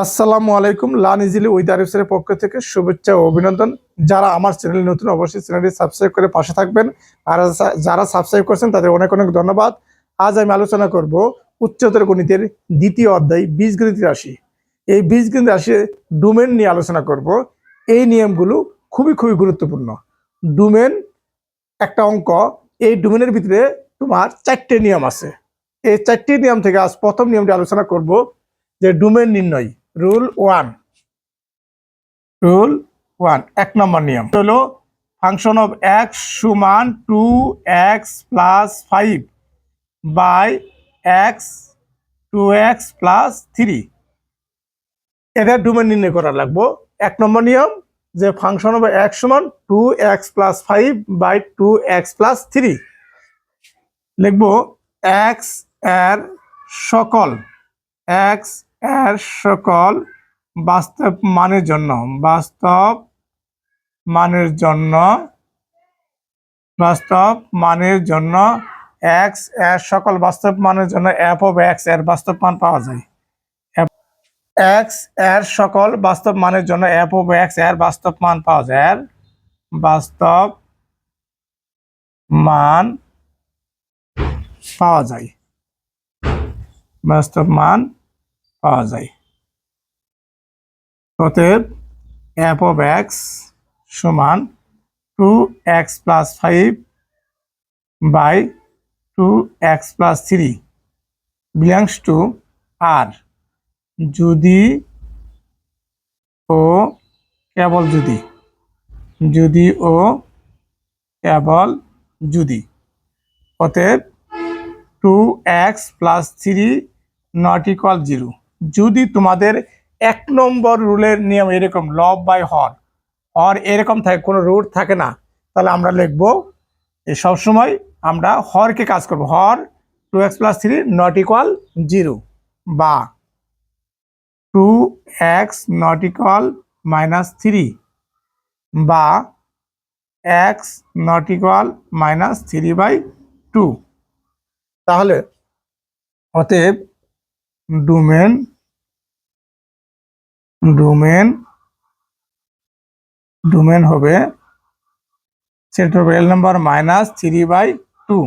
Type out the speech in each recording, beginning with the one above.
আসসালামু আলাইকুম। Learn easily with Arif স্যারের পক্ষ থেকে শুভেচ্ছা ও অভিনন্দন। যারা আমার চ্যানেল নতুন অবশ্যই চ্যানেলটি সাবস্ক্রাইব করে পাশে থাকবেন, আর যারা সাবস্ক্রাইব করছেন তাদের অনেক অনেক ধন্যবাদ। আজ আমি আলোচনা করব উচ্চতর গণিতের দ্বিতীয় অধ্যায় বীজগণিত রাশি। এই বীজগণিত রাশি ডোমেন নিয়ে আলোচনা করব। এই নিয়মগুলো খুবই খুবই গুরুত্বপূর্ণ। ডোমেন একটা অঙ্ক, এই ডোমেনের ভিতরে তোমার 4টে নিয়ম আছে। এই 4টে নিয়ম থেকে আজ প্রথম নিয়মটি আলোচনা করব, যে ডোমেন নির্ণয়। রুল ওয়ান 1 নম্বর নিয়ম হলো ফাংশন অফ এক্স সমান 2x + 5 বাই এক্স 2x + 3। এটা ডোমেন নির্ণয় করা লাগবো। 1 নম্বর নিয়ম, যে ফাংশন অফ এক্স সমান 2x + 5 বাই 2x + 3 লিখবো এক্স এর সকল বাস্তব মানের জন্য এক্স এর সকল বাস্তব মানের জন্য এফ অফ এক্স এর বাস্তব মান পাওয়া যায়। এক্স এর সকল বাস্তব মানের জন্য এফ অফ এক্স এর বাস্তব মান পাওয়া যায়। বাস্তব মান পাওয়া যায়। অতএব এফ অফ এক্স সমান 2x + 5 by 2x + 3 belongs to R যদি ও কেবল যদি অতএব 2x + 3 not equal 0। যদি তোমাদের 1 নম্বর রুলের নিয়ম এরকম লব বাই হর এরকম থাকে, কোনো রুট থাকে না, তাহলে আমরা লিখবো সবসময় আমরা হরকে কাজ করব। হর 2x + 3 not equal 0 বা 2x not equal -3 বা x not equal -3/2। তাহলে অতএব ডোমেন হবে সেটা রিয়েল নাম্বার -3/2।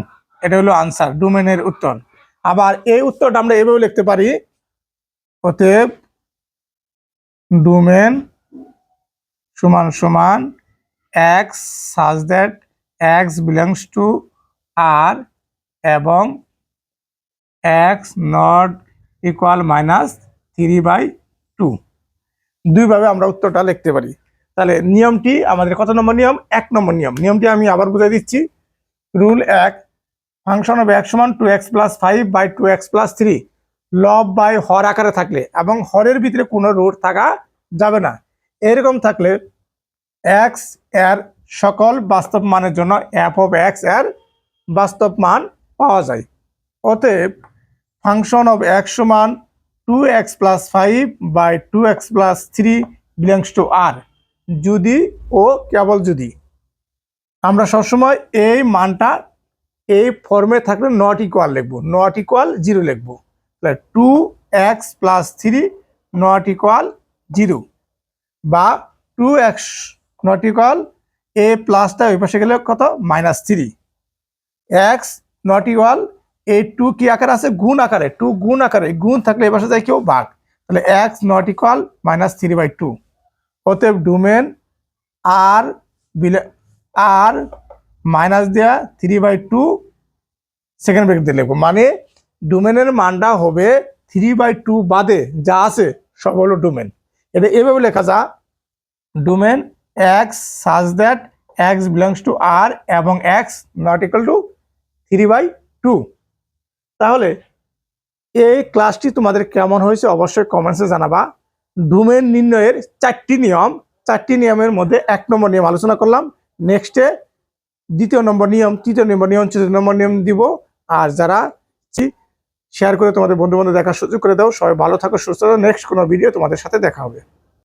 এটা হলো আনসার, ডোমেনের উত্তর। আবার এই উত্তরটা আমরা এভাবে লিখতে পারি, অতএব ডোমেন সমান x such that x belongs to R এবং x not equal -3/2। দুইভাবে আমরা উত্তরটা লিখতে পারি। তাহলে নিয়মটি আমাদের কত নম্বর নিয়ম? 1 নম্বর নিয়ম। নিয়মটি আমি আবার বুঝাই দিচ্ছি। রুল 1, ফাংশন অফ x সমান 2x + 5 বাই 2x + 3 লব বাই হর আকারে থাকলে এবং হরের ভিতরে কোনো রুট থাকা যাবে না। এরকম থাকলে x এর সকল বাস্তব মানের জন্য এফ অফ এক্স এর বাস্তব মান পাওয়া যায়। অতএব ফাংশন অফ x সমান 2x + 5 by 2x + 3 belongs to R যদি ও কেবল যদি। আমরা সবসময় এই মানটা এই ফর্মে থাকলে নট ইকুয়াল লিখবো, নট ইকুয়াল 0 লিখবো। তাহলে 2x + 3 নট ইকুয়াল 0 বা 2x নট ইকুয়াল, এ প্লাসটা ওই পাশে গেলে কত? -3। x নট ইকুয়াল, এই 2 কি আকারে আছে? গুণ আকারে। 2 গুণ আকারে, গুণ থাকলে এই পাশে যায় কেউ ভাগ, তাহলে x নট ইকুয়াল -3/2। অতএব ডোমেন আর মাইনাস দেয়া 3/2 সেকেন্ড ব্রেকেট দিয়ে লিখবো, মানে ডোমেনের মানটা হবে 3/2 বাদে যা আছে সব হলো ডোমেন। এটা এভাবে লেখা যা, domain x such that x belongs to R এবং x not equal to 3/2। তাহলে এই ক্লাসটি তোমাদের কেমন হয়েছে অবশ্যই কমেন্টসে জানাবা। ডোমেন নির্ণয়ের 4টি নিয়মের মধ্যে 1 নম্বর নিয়ম আলোচনা করলাম। নেক্সটে 2য় নম্বর নিয়ম, 3য় নম্বর নিয়ম, 4য় নম্বর নিয়ম দিব। আর যারা শেয়ার করে তোমাদের বন্ধু দেখার সুযোগ করে দাও। সবাই ভালো থাকো, সুস্থ থাকো। নেক্সট কোনো ভিডিও তোমাদের সাথে দেখা হবে।